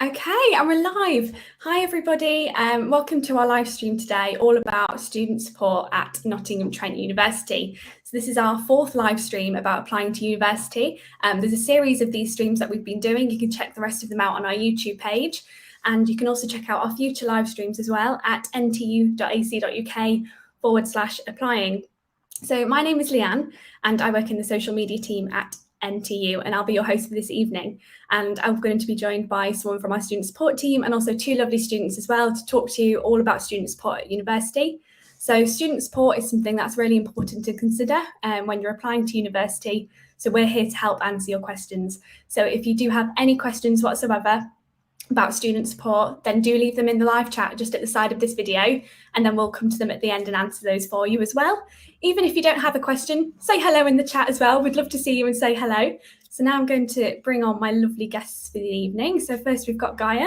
Okay, and we're live. Hi everybody, welcome to our live stream today, all about student support at Nottingham Trent University. So this is our fourth live stream about applying to university. There's a series of these streams that we've been doing. You can check the rest of them out on our YouTube page, and you can also check out our future live streams as well at ntu.ac.uk/applying. So my name is Leanne, and I work in the social media team at NTU, and I'll be your host for this evening. And I'm going to be joined by someone from our student support team and also two lovely students as well to talk to you all about student support at university. So student support is something that's really important to consider when you're applying to university. So we're here to help answer your questions. So if you do have any questions whatsoever about student support, then do leave them in the live chat just at the side of this video, and then we'll come to them at the end and answer those for you as well. Even if you don't have a question, say hello in the chat as well. We'd love to see you and say hello. So now I'm going to bring on my lovely guests for the evening. So first we've got Gaia.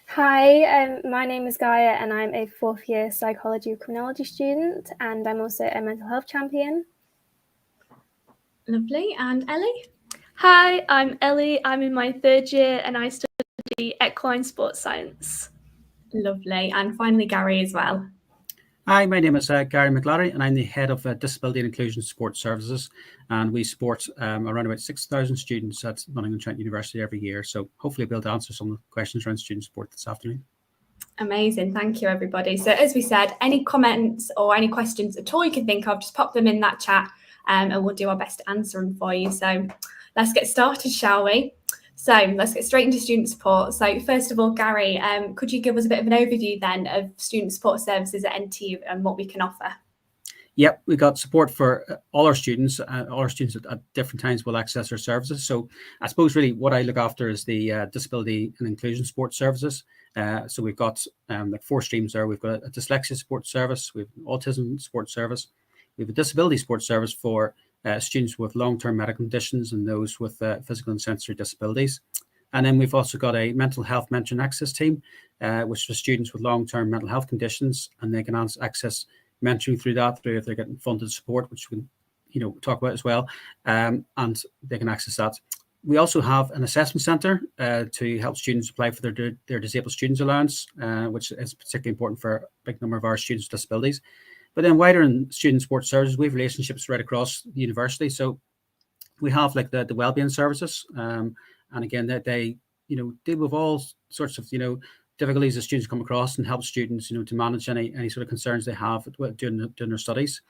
Hi, my name is Gaia and I'm a fourth year psychology and criminology student, and I'm also a mental health champion. Lovely. And Ellie? Hi, I'm Ellie. I'm in my third year and I study equine sports science. Lovely. And finally, Gary as well. Hi, my name is Gary McLarry, and I'm the head of Disability and Inclusion Support Services, and we support around about 6,000 students at Nottingham Trent University every year. So hopefully we'll be able to answer some of the questions around student support this afternoon. Amazing. Thank you, everybody. So as we said, any comments or any questions at all you can think of, just pop them in that chat and we'll do our best to answer them for you. So let's get started, shall we? So let's get straight into student support. So first of all, Gary, could you give us a bit of an overview then of student support services at NTU and what we can offer? Yep, we got support for all our students. All our students at different times will access our services. So I suppose really what I look after is the disability and inclusion support services. So we've got like 4 streams there. We've got a dyslexia support service, we have an autism support service, we have a disability support service for students with long-term medical conditions and those with physical and sensory disabilities. And then we've also got a mental health mentoring access team, which is for students with long-term mental health conditions, and they can access mentoring through that, through if they're getting funded support, which we can, talk about as well, and they can access that. We also have an assessment centre to help students apply for their disabled students allowance, which is particularly important for a big number of our students with disabilities. But then wider in student support services, we have relationships right across the university. So we have like the wellbeing services, and again they deal with all sorts of difficulties that students come across and help students to manage any sort of concerns they have during their studies.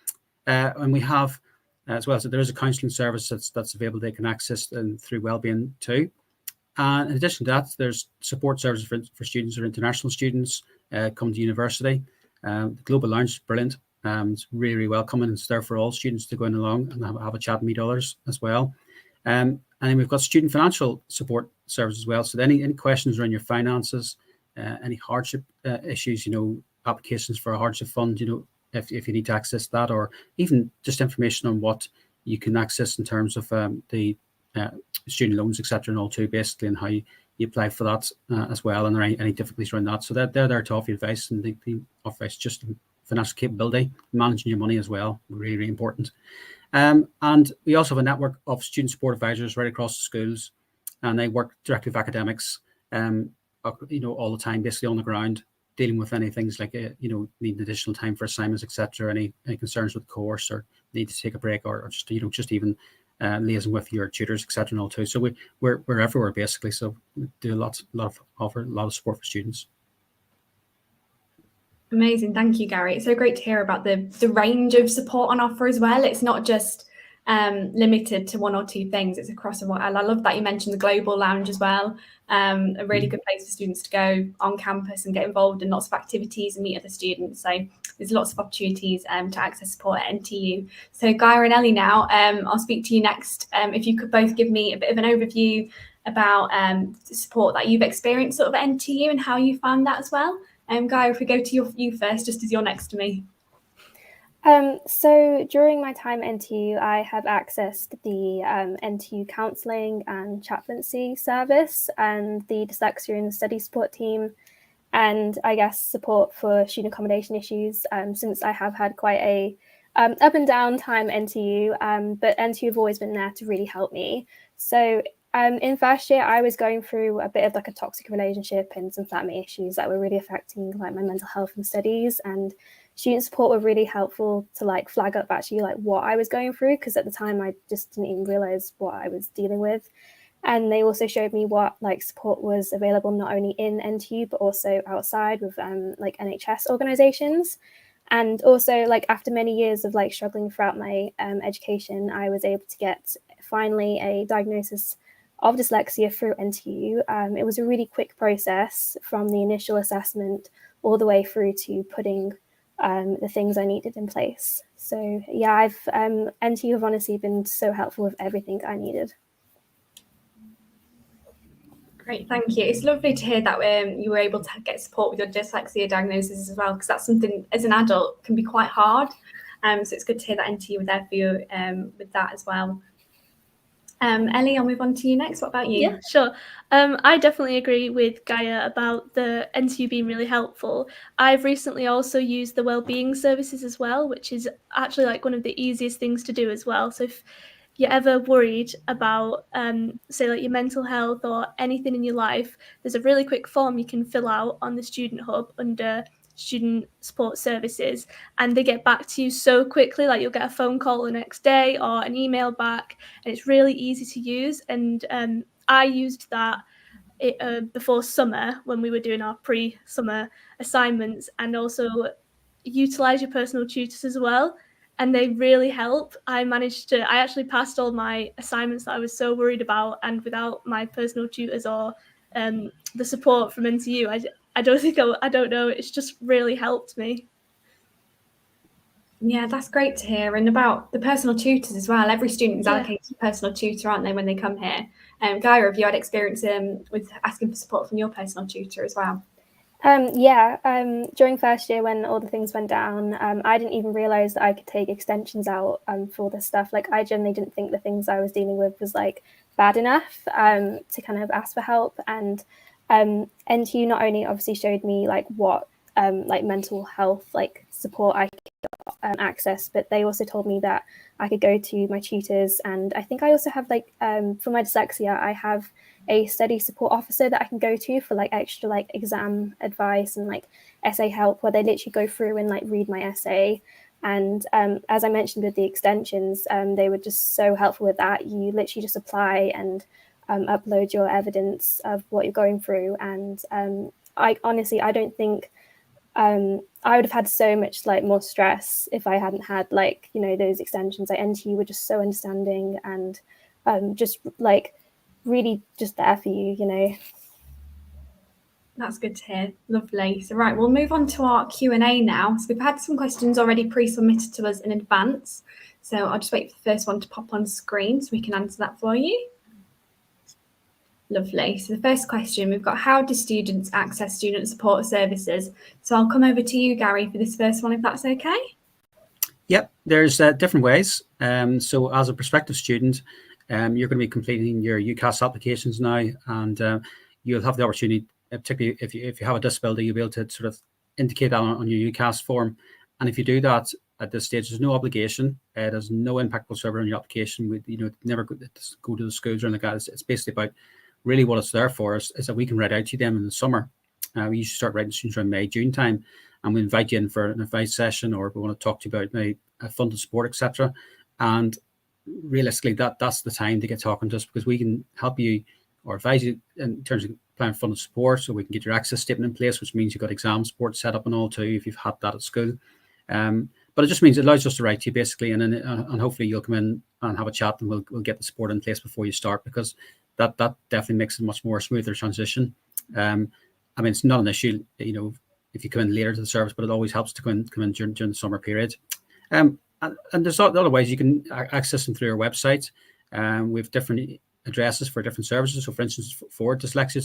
And we have as well, so there is a counselling service that's available they can access through wellbeing too. And in addition to that, there's support services for students or international students come to university. The Global Lounge is brilliant. It's really, really welcoming, and it's there for all students to go in along and have a chat and meet others as well. And then we've got student financial support service as well. So any questions around your finances, any hardship issues, applications for a hardship fund, if you need to access that, or even just information on what you can access in terms of the student loans, etc., and all too, basically, and how you apply for that as well, and any difficulties around that. So they're there to offer you advice, and they offer us just financial capability, managing your money as well, really, really important. And we also have a network of student support advisors right across the schools, and they work directly with academics, all the time, basically on the ground, dealing with any things like need additional time for assignments, etc., any concerns with the course, or need to take a break, or just just even liaising with your tutors, etc., and all too. So we're everywhere basically. So we do offer a lot of support for students. Amazing. Thank you, Gary. It's so great to hear about the range of support on offer as well. It's not just limited to one or two things. It's across a while. I love that you mentioned the Global Lounge as well. A really good place for students to go on campus and get involved in lots of activities and meet other students. So there's lots of opportunities to access support at NTU. So Gaia and Ellie now, I'll speak to you next. If you could both give me a bit of an overview about the support that you've experienced sort of at NTU and how you found that as well. Gaia, if we go to you first, just as you're next to me. So during my time at NTU, I have accessed the NTU Counselling and chaplaincy service and the dyslexia and study support team, and I guess support for student accommodation issues, since I have had quite a up and down time at NTU, but NTU have always been there to really help me. So In first year, I was going through a bit of like a toxic relationship and some flatmate issues that were really affecting like my mental health and studies. And student support were really helpful to like flag up actually like what I was going through, because at the time I just didn't even realize what I was dealing with. And they also showed me what like support was available not only in NTU but also outside with like NHS organisations. And also, like after many years of like struggling throughout my education, I was able to get finally a diagnosis of dyslexia through NTU. It was a really quick process from the initial assessment all the way through to putting the things I needed in place. So yeah, NTU have honestly been so helpful with everything I needed. Great, thank you. It's lovely to hear that you were able to get support with your dyslexia diagnosis as well, because that's something as an adult can be quite hard. So it's good to hear that NTU were there for you with that as well. Ellie, I'll move on to you next. What about you? Yeah, sure. I definitely agree with Gaia about the NTU being really helpful. I've recently also used the wellbeing services as well, which is actually like one of the easiest things to do as well. So if you're ever worried about, say, like your mental health or anything in your life, there's a really quick form you can fill out on the Student Hub under Student Support Services, and they get back to you so quickly. Like you'll get a phone call the next day or an email back, and it's really easy to use. And I used that before summer when we were doing our pre-summer assignments, and also utilize your personal tutors as well, and they really help. I actually passed all my assignments that I was so worried about, and without my personal tutors or the support from NTU, I don't know, it's just really helped me. Yeah, that's great to hear. And about the personal tutors as well. Every student is allocated a personal tutor, aren't they, when they come here? Gaia, have you had experience with asking for support from your personal tutor as well? During first year when all the things went down, I didn't even realize that I could take extensions out for this stuff. Like I generally didn't think the things I was dealing with was like bad enough to kind of ask for help. And NTU not only obviously showed me like what like mental health like support I could access, but they also told me that I could go to my tutors. And I think I also have like for my dyslexia, I have a study support officer that I can go to for like extra like exam advice and like essay help, where they literally go through and like read my essay. And as I mentioned with the extensions, they were just so helpful with that. You literally just apply and upload your evidence of what you're going through. And I don't think I would have had so much like more stress if I hadn't had like, you know, those extensions. Like NTU were just so understanding and just like really just there for you, you know. That's good to hear. Lovely. So right, we'll move on to our Q&A now. So we've had some questions already pre-submitted to us in advance. So I'll just wait for the first one to pop on screen so we can answer that for you. Lovely. So the first question we've got, how do students access student support services? So I'll come over to you, Gary, for this first one, if that's okay. Yep, there's different ways. So as a prospective student, you're going to be completing your UCAS applications now, and you'll have the opportunity, particularly if you have a disability, you'll be able to sort of indicate that on your UCAS form. And if you do that at this stage, there's no obligation. There's no impact whatsoever on your application. Never go to the schools or anything like that. It's basically about really what it's there for is that we can write out to them in the summer. We usually start writing students around May, June time, and we invite you in for an advice session, or we want to talk to you about maybe funded support, etc. And realistically, that's the time to get talking to us, because we can help you or advise you in terms of applying for funded support, so we can get your access statement in place, which means you've got exam support set up and all too, if you've had that at school. But it just means it allows us to write to you basically, and hopefully you'll come in and have a chat, and we'll get the support in place before you start, because that definitely makes it much more smoother transition. I mean, it's not an issue, you know, if you come in later to the service, but it always helps to come in during the summer period. And there's other ways you can access them through our website. We have different addresses for different services. So, for instance, for dyslexia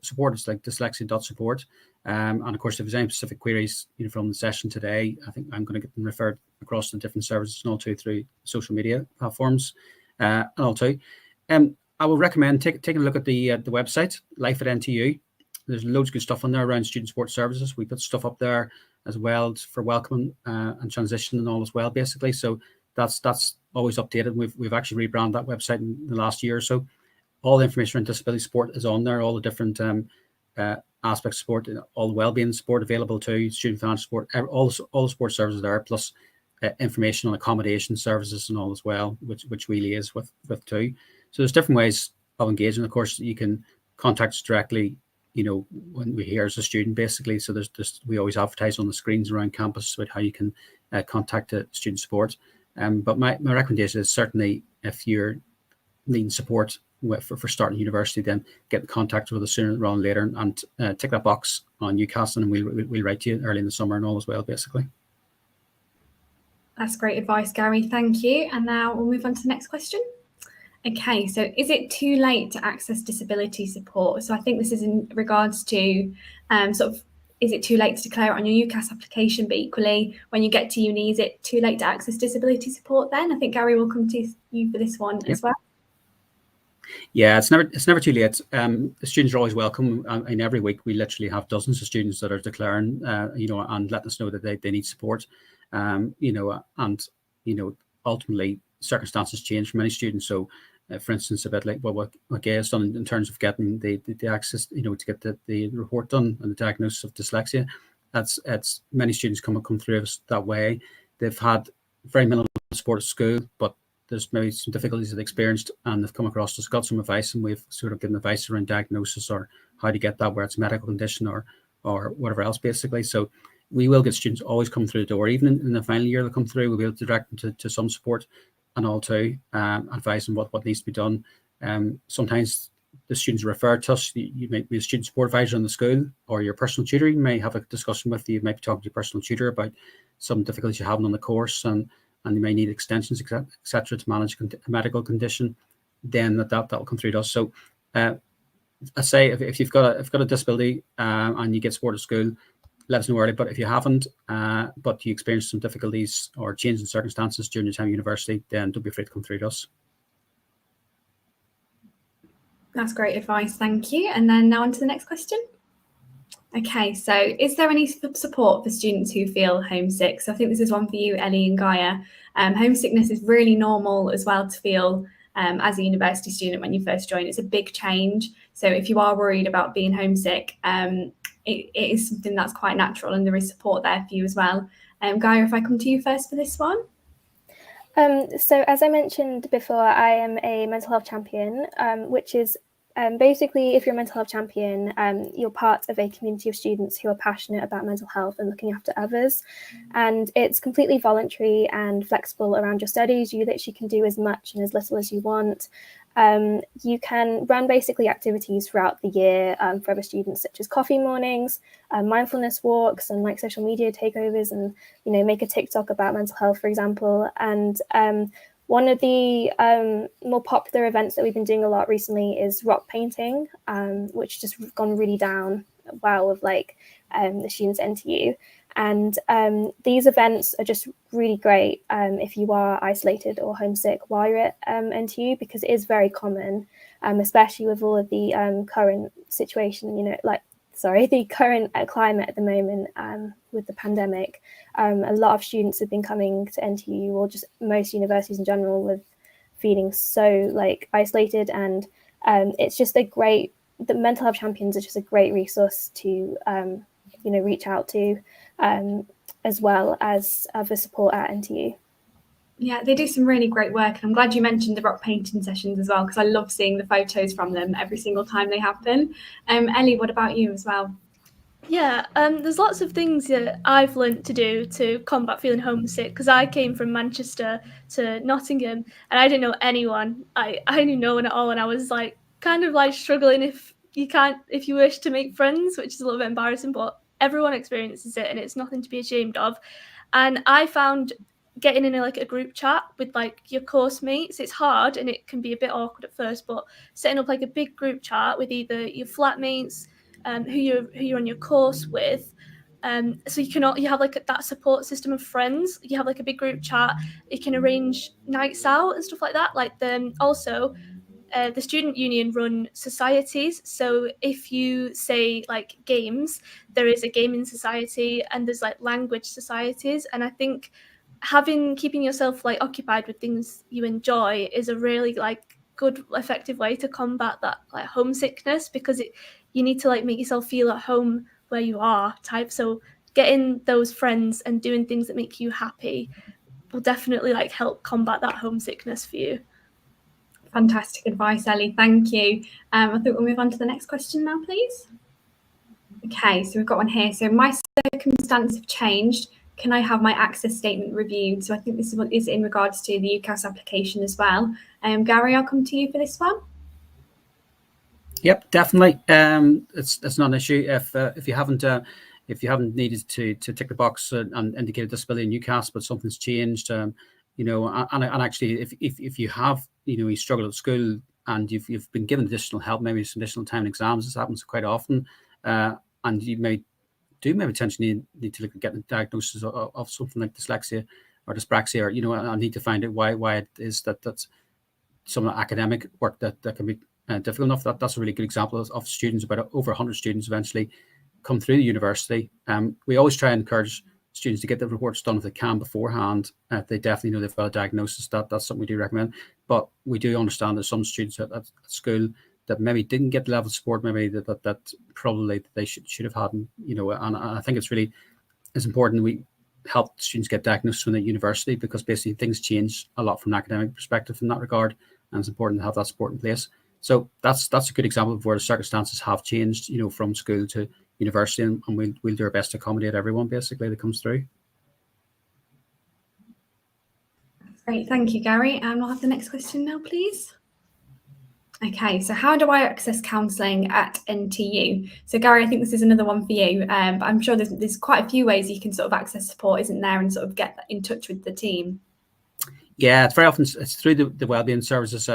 support, it's like dyslexia.support. And of course, if there's any specific queries, you know, from the session today, I think I'm going to get them referred across to different services and all too through social media platforms and all too. I will recommend taking a look at the website, Life at NTU. There's loads of good stuff on there around student support services. We put stuff up there as well for welcome and transition and all as well, basically. So that's always updated. We've actually rebranded that website in the last year or so. all the information around disability support is on there, all the different aspects of sport, all the wellbeing support available to student financial support, all the support services there, plus information on accommodation services and all as well, which we liaise with too. So there's different ways of engaging. Of course, you can contact us directly, when we're here as a student, basically. So we always advertise on the screens around campus about how you can contact student support. But my recommendation is certainly, if you're needing support for starting university, then get in contact with us sooner rather than later, and tick that box on Newcastle, and we'll write to you early in the summer and all as well, basically. That's great advice, Gary. Thank you. And now we'll move on to the next question. Okay, so is it too late to access disability support? So I think this is in regards to is it too late to declare it on your UCAS application, but equally when you get to uni, is it too late to access disability support then? I think Gary will come to you for this one as well. Yeah, it's never too late. The students are always welcome. And every week we literally have dozens of students that are declaring, and letting us know that they need support. Ultimately circumstances change for many students. So, for instance, a bit like what Gay has done in terms of getting the access, to get the report done and the diagnosis of dyslexia. It's many students come through us that way. They've had very minimal support at school, but there's maybe some difficulties that they experienced, and they've come across us, got some advice, and we've sort of given advice around diagnosis or how to get that, where it's a medical condition or whatever else, basically. So we will get students always come through the door, even in the final year they'll come through. We'll be able to direct them to some support, and all too advise them what needs to be done. Sometimes the students are referred to us. You might be a student support advisor in the school, or your personal tutor. You may have a discussion with you. You might be talking to your personal tutor about some difficulties you're having on the course, and you may need extensions, etc., to manage a medical condition. Then that'll come through to us. So I say if you've got a disability and you get support at school, let us know early. But if you haven't, but you experience some difficulties or change in circumstances during your time at university, then don't be afraid to come through to us. That's great advice, thank you. And then now on to the next question. Okay, so is there any support for students who feel homesick? So I think this is one for you, Ellie and Gaia. Homesickness is really normal as well to feel as a university student when you first join. It's a big change. So if you are worried about being homesick, it is something that's quite natural, and there is support there for you as well. Gaia, if I come to you first for this one. So as I mentioned before, I am a mental health champion, which is basically, if you're a mental health champion, you're part of a community of students who are passionate about mental health and looking after others. And it's completely voluntary and flexible around your studies. You literally can do as much and as little as you want. You can run basically activities throughout the year for other students, such as coffee mornings, mindfulness walks, and like social media takeovers, and make a TikTok about mental health, for example. And one of the more popular events that we've been doing a lot recently is rock painting, which has just gone really down well with the students at NTU. And these events are just really great if you are isolated or homesick while you're at NTU, because it is very common, especially with all of the current situation, the current climate at the moment with the pandemic. A lot of students have been coming to NTU, or just most universities in general, with feeling so isolated, and it's just the mental health champions are just a great resource to reach out to, as well as other support at NTU. Yeah, they do some really great work, and I'm glad you mentioned the rock painting sessions as well, because I love seeing the photos from them every single time they happen. Ellie, what about you as well? Yeah, there's lots of things that I've learnt to do to combat feeling homesick, because I came from Manchester to Nottingham and I didn't know anyone. I knew no one at all, and I was kind of struggling if you wish to make friends, which is a little bit embarrassing, but everyone experiences it and it's nothing to be ashamed of. And I found getting in a group chat with your course mates, it's hard and it can be a bit awkward at first, but setting up a big group chat with either your flatmates, who you're on your course with, so you have that support system of friends. You have a big group chat. You can arrange nights out and stuff like that. Also, the student union run societies. So if you say games, there is a gaming society, and there's language societies. And I think keeping yourself occupied with things you enjoy is a really good, effective way to combat that like homesickness, because you need to like make yourself feel at home where you are type. So getting those friends and doing things that make you happy will definitely like help combat that homesickness for you. Fantastic advice, Ellie. Thank you. I think we'll move on to the next question now, please. Okay, so we've got one here. So my circumstances have changed. Can I have my access statement reviewed? So I think this is in regards to the UCAS application as well. Gary, I'll come to you for this one. Yep, definitely. It's not an issue if you haven't needed to tick the box and indicate a disability in UCAS, but something's changed. You know, and actually, if you have, you know, you struggle at school and you've been given additional help, maybe some additional time in exams. This happens quite often, and you maybe potentially need to look at getting a diagnosis of something like dyslexia or dyspraxia, or, you know, I need to find out why it is that's some academic work that can be difficult enough. That's a really good example of students. About over 100 students eventually come through the university. We always try and encourage students to get the reports done if they can beforehand. They definitely know they've got a diagnosis. That's something we do recommend. But we do understand that some students at school that maybe didn't get the level of support, maybe that probably they should have had. You know, and I think it's important that we help students get diagnosed when they're at university, because basically things change a lot from an academic perspective in that regard, and it's important to have that support in place. So that's a good example of where the circumstances have changed, you know, from school to university, and we'll do our best to accommodate everyone basically that comes through. Great, thank you, Gary. And we'll have the next question now, please. Okay, so how do I access counselling at NTU? So Gary, I think this is another one for you, but I'm sure there's quite a few ways you can sort of access support, isn't there, and sort of get in touch with the team. Yeah, it's very often it's through the wellbeing services.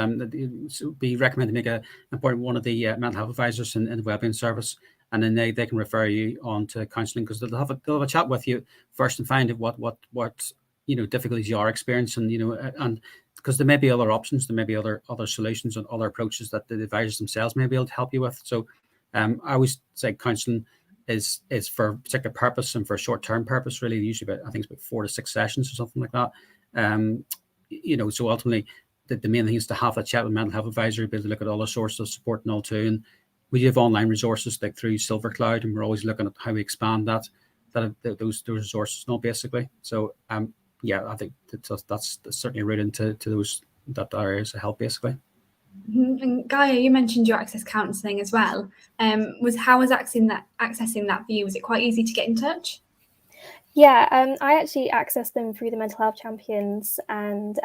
We recommend to make an appointment with one of the mental health advisors in the wellbeing service, and then they can refer you on to counselling, because they'll have a chat with you first and find out what you know difficulties you are experiencing, you know, and because there may be other options, there may be other solutions and other approaches that the advisors themselves may be able to help you with. So I always say counselling is for a particular purpose and for a short-term purpose, really. Usually I think it's about 4 to 6 sessions or something like that. You know, so ultimately the main thing is to have that chat with mental health advisor, be able to look at all the sources of support and all too. And we have online resources like through Silver Cloud, and we're always looking at how we expand those resources and all basically. So yeah, I think that's certainly a route into that areas of help basically. Mm-hmm. And Gaia, you mentioned your access counselling as well. How was accessing that for you? Was it quite easy to get in touch? Yeah, I actually accessed them through the Mental Health Champions, and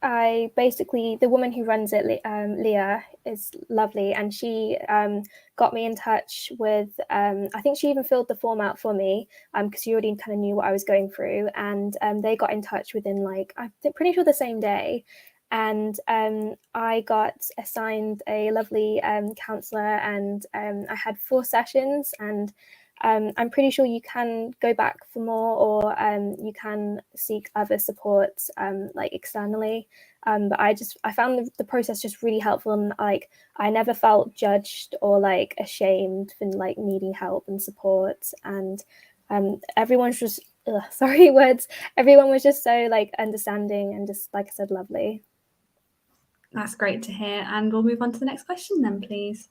I basically, the woman who runs it, Leah, is lovely, and she got me in touch with, I think she even filled the form out for me, because she already kind of knew what I was going through, and they got in touch within, like, I'm pretty sure the same day, and I got assigned a lovely counsellor, and I had 4 sessions, and I'm pretty sure you can go back for more, or you can seek other support like externally. But I found the process just really helpful, and like I never felt judged or like ashamed for like needing help and support. And everyone's just everyone was just so like understanding and just, like I said, lovely. That's great to hear. And we'll move on to the next question then, please.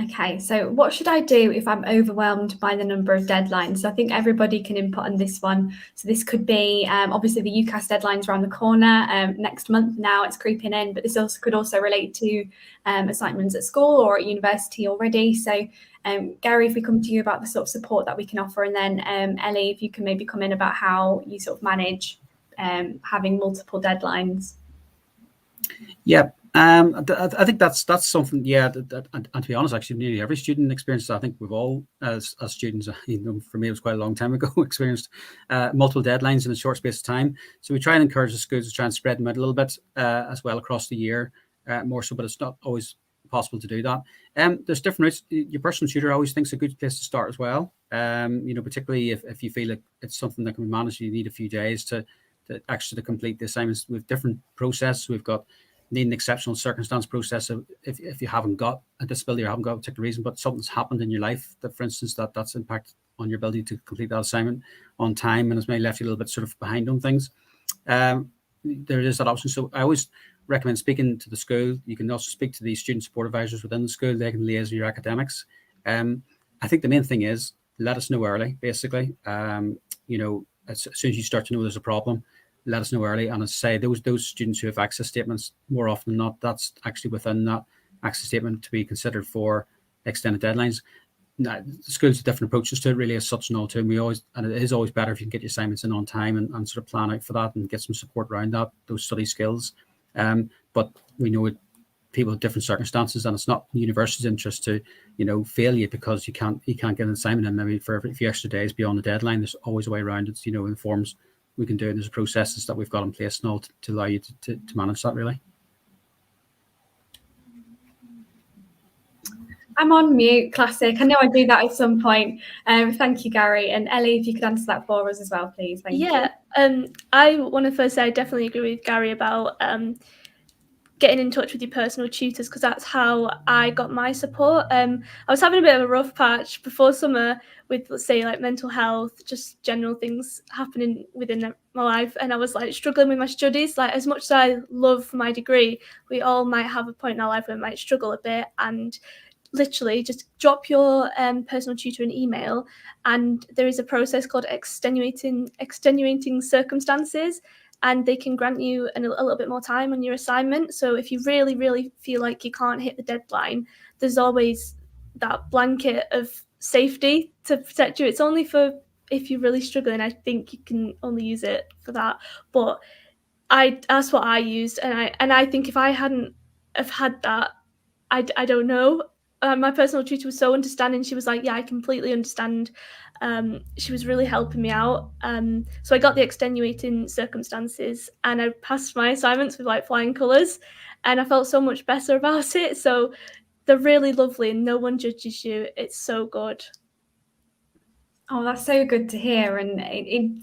Okay, so what should I do if I'm overwhelmed by the number of deadlines? So I think everybody can input on this one. So this could be, obviously the UCAS deadline's around the corner next month now, it's creeping in, but this could also relate to assignments at school or at university already. So Gary, if we come to you about the sort of support that we can offer, and then Ellie, if you can maybe come in about how you sort of manage having multiple deadlines. Yeah. I think that's something, yeah, and to be honest, actually nearly every student experiences. I think we've all as students, you know, for me it was quite a long time ago, experienced multiple deadlines in a short space of time. So we try and encourage the schools to try and spread them out a little bit as well across the year, more so, but it's not always possible to do that. There's different routes. Your personal tutor always thinks a good place to start as well. You know, particularly if you feel like it's something that can be managed, you need a few days to actually complete the assignments. With different process, we've got need an exceptional circumstance process if you haven't got a disability or haven't got a particular reason, but something's happened in your life that, for instance, that's impacted on your ability to complete that assignment on time and has maybe left you a little bit sort of behind on things. There is that option. So I always recommend speaking to the school. You can also speak to the student support advisors within the school. They can liaise with your academics. I think the main thing is let us know early, basically. As soon as you start to know there's a problem, let us know early. And as I say, those students who have access statements, more often than not, that's actually within that access statement to be considered for extended deadlines. Now, the schools have different approaches to it, really, as such and all too. And it is always better if you can get your assignments in on time and sort of plan out for that and get some support around that, those study skills. But we know people have different circumstances, and it's not the university's interest to, fail you because you can't get an assignment in maybe for a few extra days beyond the deadline. There's always a way around it, in the forms we can do, and there's processes that we've got in place and all to allow you to manage that, really. I'm on mute, classic. I know I do that at some point. Thank you, Gary. And Ellie, if you could answer that for us as well, please. Thank you. I want to first say I definitely agree with Gary about getting in touch with your personal tutors, because that's how I got my support. I was having a bit of a rough patch before summer with, let's say, like mental health, just general things happening within my life, and I was like struggling with my studies. Like, as much as I love my degree, we all might have a point in our life where we might struggle a bit, and literally just drop your personal tutor an email, and there is a process called extenuating circumstances, and they can grant you a little bit more time on your assignment. So if you really, really feel like you can't hit the deadline, there's always that blanket of safety to protect you. It's only for if you're really struggling. I think you can only use it for that. But that's what I used, and I think if I hadn't have had that, I don't know. My personal tutor was so understanding. She was like, yeah, I completely understand. She was really helping me out. So I got the extenuating circumstances, and I passed my assignments with like flying colours, and I felt so much better about it. So they're really lovely, and no one judges you. It's so good. Oh, that's so good to hear, and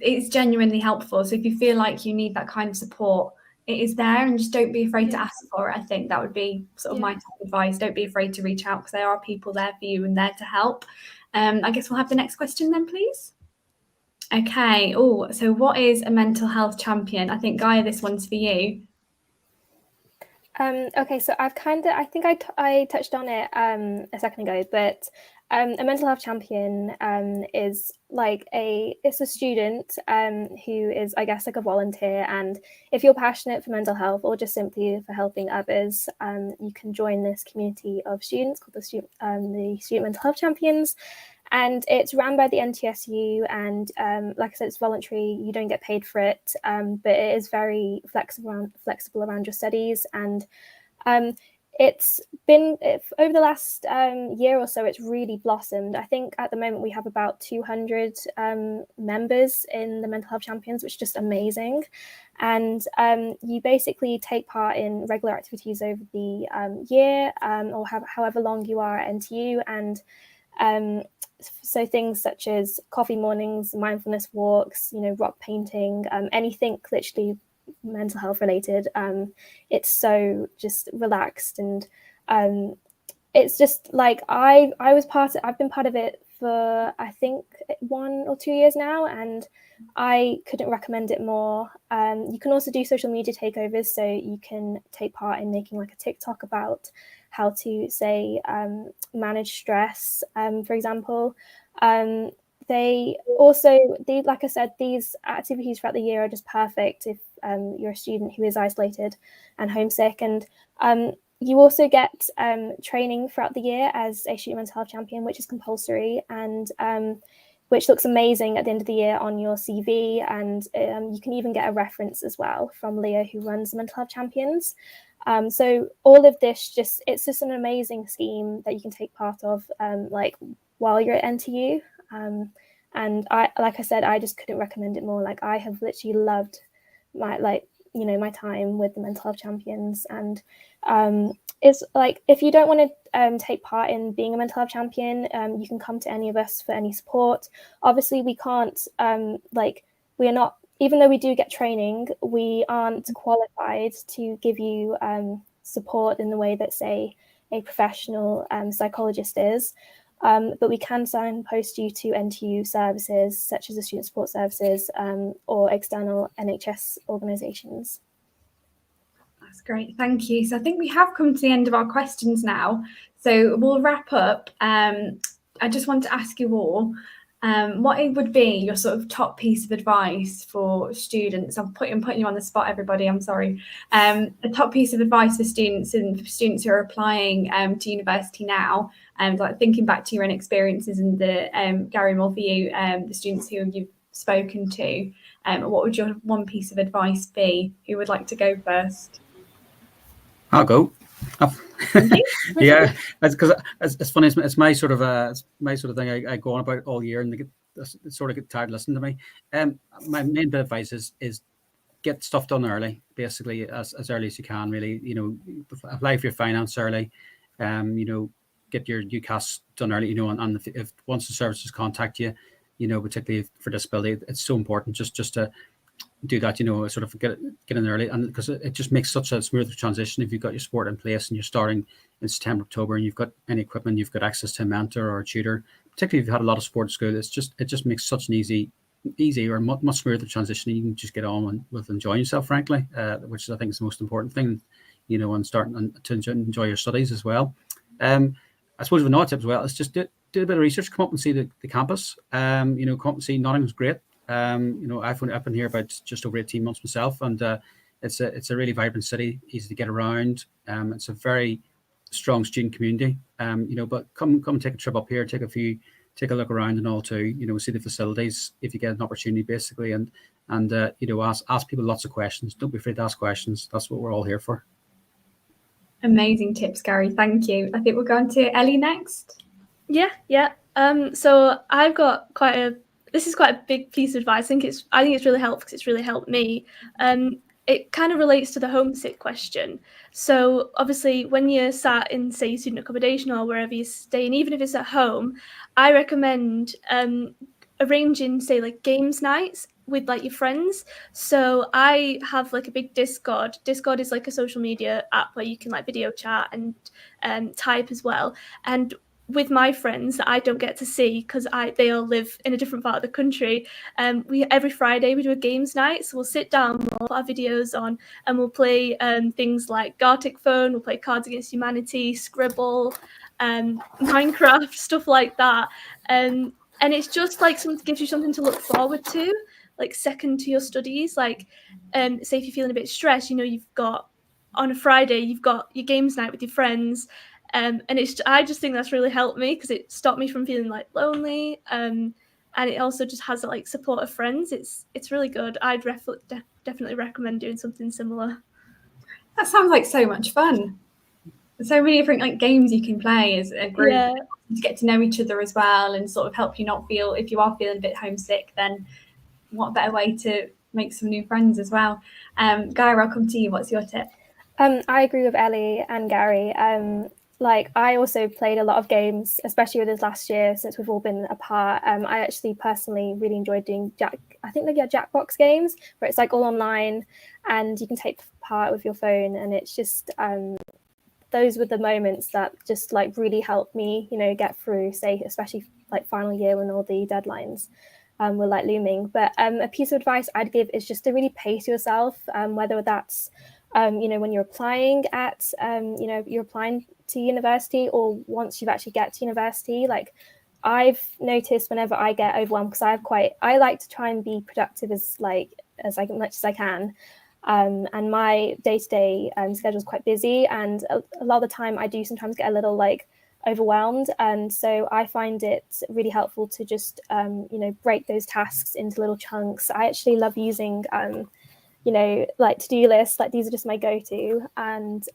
it's genuinely helpful. So if you feel like you need that kind of support, it is there, and just don't be afraid to ask for it. I think that would be sort of my top advice. Don't be afraid to reach out, because there are people there for you and there to help. I guess we'll have the next question then, please. Okay. Oh, so what is a mental health champion? I think, Gaia, this one's for you. Okay, so I think I touched on it a second ago, but a mental health champion is it's a student who is, I guess, like a volunteer. And if you're passionate for mental health or just simply for helping others, you can join this community of students called the Student Mental Health Champions. And it's run by the NTSU, and like I said, it's voluntary. You don't get paid for it, but it is very flexible around your studies. And it's been, over the last year or so, it's really blossomed. I think at the moment we have about 200 members in the Mental Health Champions, which is just amazing. And you basically take part in regular activities over the year, or however long you are at NTU. And so things such as coffee mornings, mindfulness walks, rock painting, anything literally mental health related. It's so just relaxed, and it's just like I've been part of it for I think 1 or 2 years now, and I couldn't recommend it more. You can also do social media takeovers, so you can take part in making like a TikTok about how to say manage stress, for example. Like I said, these activities throughout the year are just perfect if you're a student who is isolated and homesick. And you also get training throughout the year as a student mental health champion, which is compulsory, and which looks amazing at the end of the year on your CV. And you can even get a reference as well from Leah, who runs the Mental Health Champions. So all of this it's just an amazing scheme that you can take part of while you're at NTU. And like I said, I just couldn't recommend it more. Like, I have literally loved my time with the Mental Health Champions. And it's like, if you don't want to take part in being a mental health champion, you can come to any of us for any support. Obviously, we can't we are not, even though we do get training, we aren't qualified to give you support in the way that, say, a professional psychologist is. But we can signpost you to NTU services such as the Student Support Services or external NHS organisations. That's great. Thank you. So I think we have come to the end of our questions now. So we'll wrap up. I just want to ask you all, what it would be your sort of top piece of advice for students. I'm putting you on the spot, everybody. I'm sorry. A top piece of advice for students and for students who are applying to university now, and like thinking back to your own experiences and the Gary, more for you, the students who you've spoken to. What would your one piece of advice be? Who would like to go first? I'll go. Yeah, because it's funny. It's my sort of thing I go on about all year, and they sort of get tired listening to me. My main bit of advice is get stuff done early, basically as early as you can. Really, apply for your finance early. Get your UCAS done early. And if once the services contact you, particularly for disability, it's so important just to do that, sort of get in early, and because it just makes such a smoother transition if you've got your support in place and you're starting in September, October, and you've got any equipment, you've got access to a mentor or a tutor. Particularly if you've had a lot of support at school, it just makes such an easy or much smoother transition. You can just get on with enjoying yourself, frankly, which I think is the most important thing, and starting to enjoy your studies as well. I suppose with another tip as well is just do a bit of research, come up and see the campus. Come up and see Nottingham's great. I've been here about just over 18 months myself, and it's a really vibrant city, easy to get around. It's a very strong student community. But come and take a trip up here, take a look around and all too. See the facilities if you get an opportunity, basically, and ask people lots of questions. Don't be afraid to ask questions. That's what we're all here for. Amazing tips, Gary. Thank you. I think we'll go on to Ellie next. Yeah. So I've got this is quite a big piece of advice. I think it's really helpful because it's really helped me. It kind of relates to the homesick question. So obviously when you're sat in, say, student accommodation or wherever you're staying, even if it's at home, I recommend arranging, say, like games nights with like your friends. So I have like a big Discord. Discord is like a social media app where you can like video chat and type as well. And with my friends that I don't get to see because they all live in a different part of the country, every Friday we do a games night. So we'll sit down, we'll put our videos on, and we'll play things like Gartic Phone, we'll play Cards Against Humanity, Scribble, Minecraft, stuff like that. And it's just like gives you something to look forward to, like second to your studies. Like, say if you're feeling a bit stressed, you've got on a Friday, you've got your games night with your friends. And I just think that's really helped me because it stopped me from feeling like lonely. And it also just has like support of friends. It's really good. I'd definitely recommend doing something similar. That sounds like so much fun. So many different like games you can play as a group to get to know each other as well, and sort of help you not feel, if you are feeling a bit homesick, then what better way to make some new friends as well. Guy, I'll come to you. What's your tip? I agree with Ellie and Gary. Like I also played a lot of games, especially with this last year since we've all been apart. I actually personally really enjoyed doing Jackbox games where it's like all online and you can take part with your phone, and it's just those were the moments that just like really helped me, get through, say, especially like final year when all the deadlines were like looming. But a piece of advice I'd give is just to really pace yourself, whether that's when you're applying you're applying to university or once you've actually get to university. Like I've noticed whenever I get overwhelmed, because I like to try and be productive as much as I can. And my day-to-day schedule is quite busy, and a lot of the time I do sometimes get a little like overwhelmed, and so I find it really helpful to just break those tasks into little chunks. I actually love using like to-do lists. Like these are just my go-to, and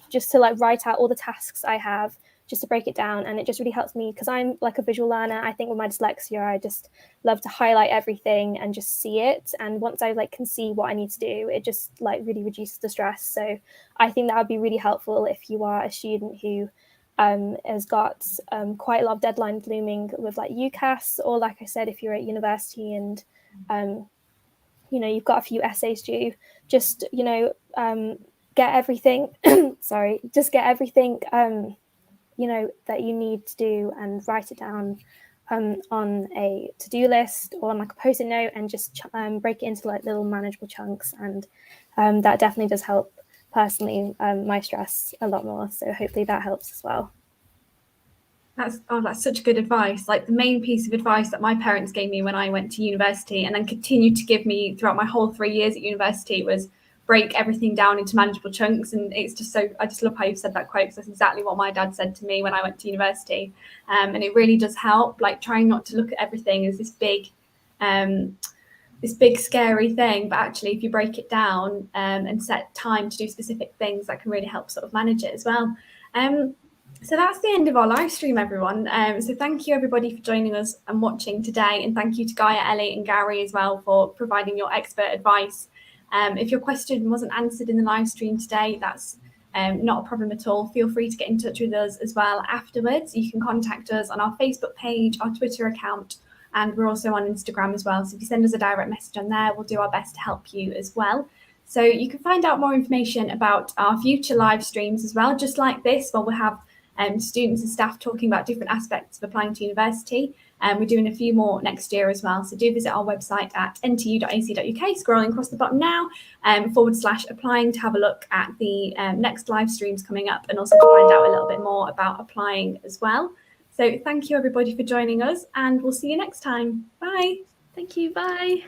just to like write out all the tasks I have, just to break it down. And it just really helps me because I'm like a visual learner. I think with my dyslexia, I just love to highlight everything and just see it. And once I like can see what I need to do, it just like really reduces the stress. So I think that would be really helpful if you are a student who has got quite a lot of deadlines looming with like UCAS, or like I said, if you're at university and you've got a few essays due, just get everything just get everything that you need to do and write it down on a to-do list or on like a post-it note, and just break it into like little manageable chunks. And that definitely does help personally my stress a lot more. So hopefully that helps as well. That's such good advice. Like, the main piece of advice that my parents gave me when I went to university, and then continued to give me throughout my whole 3 years at university, was break everything down into manageable chunks. And it's just I just love how you've said that quote, because that's exactly what my dad said to me when I went to university. And it really does help, like trying not to look at everything as this big scary thing, but actually if you break it down and set time to do specific things, that can really help sort of manage it as well. So that's the end of our live stream, everyone. So thank you everybody for joining us and watching today, and thank you to Gaia, Ellie and Gary as well for providing your expert advice. If your question wasn't answered in the live stream today, that's not a problem at all. Feel free to get in touch with us as well afterwards. You can contact us on our Facebook page, our Twitter account, and we're also on Instagram as well. So if you send us a direct message on there, we'll do our best to help you as well. So you can find out more information about our future live streams as well, just like this, where we'll have students and staff talking about different aspects of applying to university. We're doing a few more next year as well. So do visit our website at ntu.ac.uk, scrolling across the bottom now, /applying, to have a look at the next live streams coming up, and also to find out a little bit more about applying as well. So thank you everybody for joining us, and we'll see you next time. Bye. Thank you. Bye.